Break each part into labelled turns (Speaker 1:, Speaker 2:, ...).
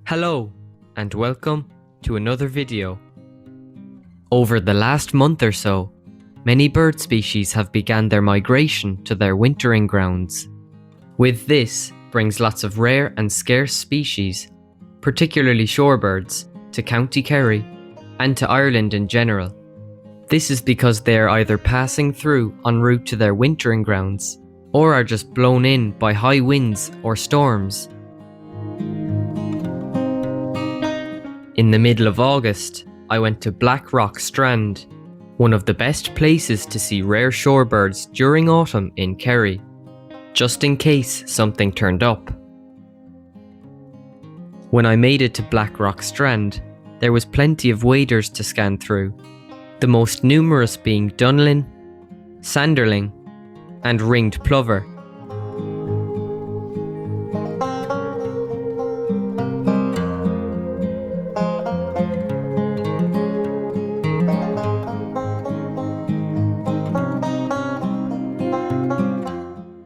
Speaker 1: Hello and welcome to another video. Over the last month or so, many bird species have begun their migration to their wintering grounds. With this brings lots of rare and scarce species, particularly shorebirds, to County Kerry and to Ireland in general. This is because they are either passing through en route to their wintering grounds or are just blown in by high winds or storms. In the middle of August, I went to Black Rock Strand, one of the best places to see rare shorebirds during autumn in Kerry, just in case something turned up. When I made it to Black Rock Strand, there was plenty of waders to scan through, the most numerous being dunlin, sanderling, and ringed plover.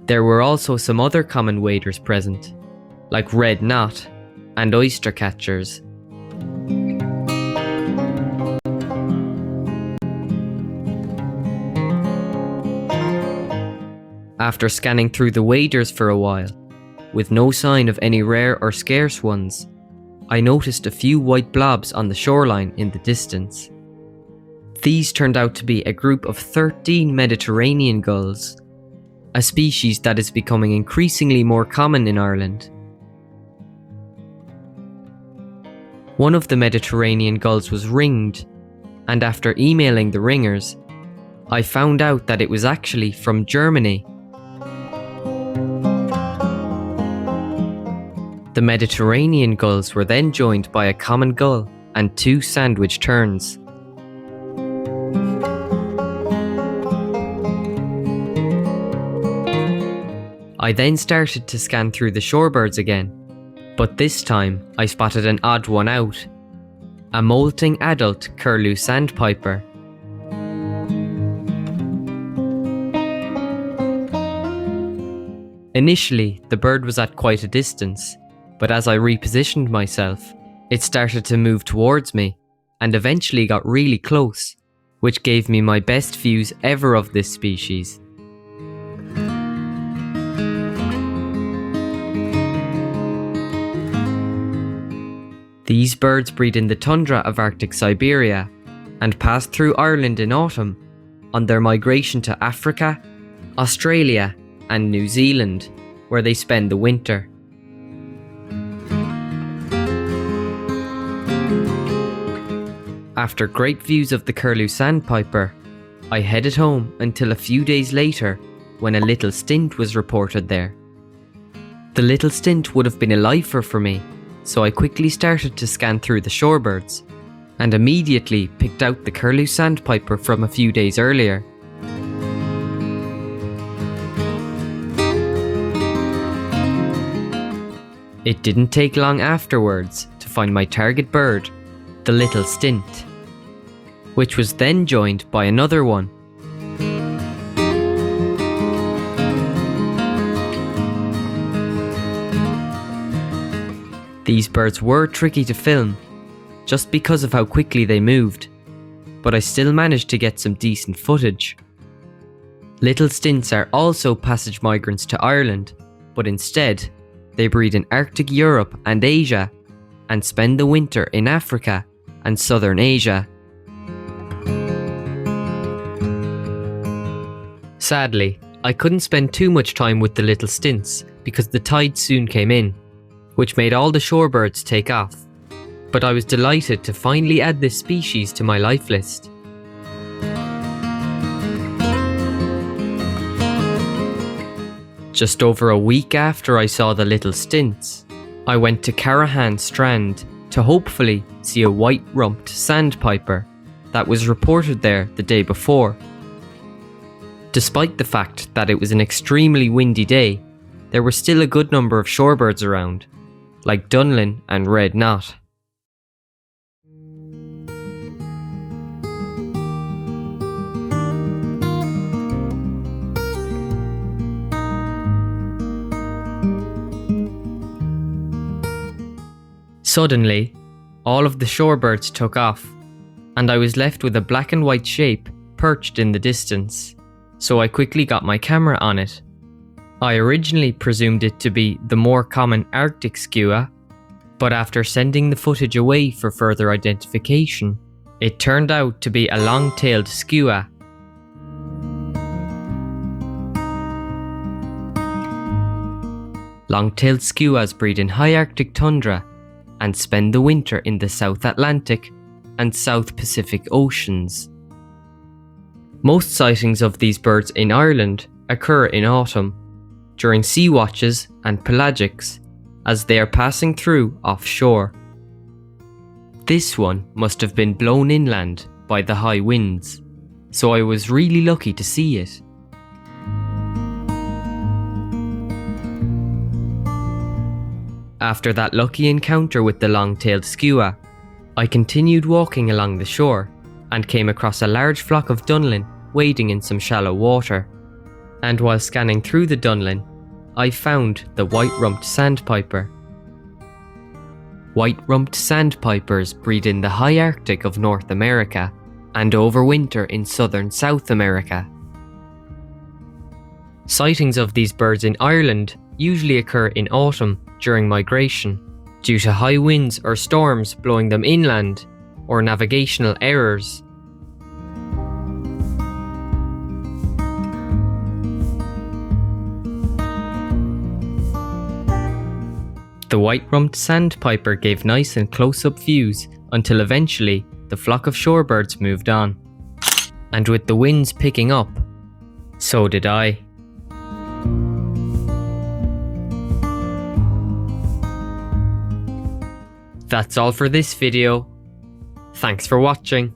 Speaker 1: There were also some other common waders present, like red knot and oyster catchers. After scanning through the waders for a while, with no sign of any rare or scarce ones, I noticed a few white blobs on the shoreline in the distance. These turned out to be a group of 13 Mediterranean gulls, a species that is becoming increasingly more common in Ireland. One of the Mediterranean gulls was ringed, and after emailing the ringers, I found out that it was actually from Germany. The Mediterranean gulls were then joined by a common gull and two sandwich terns. I then started to scan through the shorebirds again, but this time I spotted an odd one out, a molting adult curlew sandpiper. Initially, the bird was at quite a distance, but as I repositioned myself, it started to move towards me and eventually got really close, which gave me my best views ever of this species. These birds breed in the tundra of Arctic Siberia and pass through Ireland in autumn on their migration to Africa, Australia, and New Zealand, where they spend the winter. After great views of the curlew sandpiper, I headed home until a few days later when a little stint was reported there. The little stint would have been a lifer for me, so I quickly started to scan through the shorebirds and immediately picked out the curlew sandpiper from a few days earlier. It didn't take long afterwards to find my target bird, the little stint, which was then joined by another one. These birds were tricky to film, just because of how quickly they moved, but I still managed to get some decent footage. Little stints are also passage migrants to Ireland, but instead, they breed in Arctic Europe and Asia, and spend the winter in Africa and southern Asia. Sadly, I couldn't spend too much time with the little stints because the tide soon came in, which made all the shorebirds take off, but I was delighted to finally add this species to my life list. Just over a week after I saw the little stints, I went to Carrahane Strand to hopefully see a white-rumped sandpiper that was reported there the day before. Despite the fact that it was an extremely windy day, there were still a good number of shorebirds around, like dunlin and red knot. Suddenly, all of the shorebirds took off, and I was left with a black and white shape perched in the distance, so I quickly got my camera on it. I originally presumed it to be the more common Arctic skua, but after sending the footage away for further identification, it turned out to be a long-tailed skua. Long-tailed skuas breed in high Arctic tundra and spend the winter in the South Atlantic and South Pacific Oceans. Most sightings of these birds in Ireland occur in autumn, during sea watches and pelagics, as they are passing through offshore. This one must have been blown inland by the high winds, so I was really lucky to see it. After that lucky encounter with the long-tailed skua, I continued walking along the shore and came across a large flock of dunlin wading in some shallow water. And while scanning through the dunlin, I found the white-rumped sandpiper. White-rumped sandpipers breed in the high Arctic of North America and overwinter in southern South America. Sightings of these birds in Ireland usually occur in autumn during migration, due to high winds or storms blowing them inland, or navigational errors. The white-rumped sandpiper gave nice and close-up views until eventually the flock of shorebirds moved on. And with the winds picking up, so did I. That's all for this video. Thanks for watching.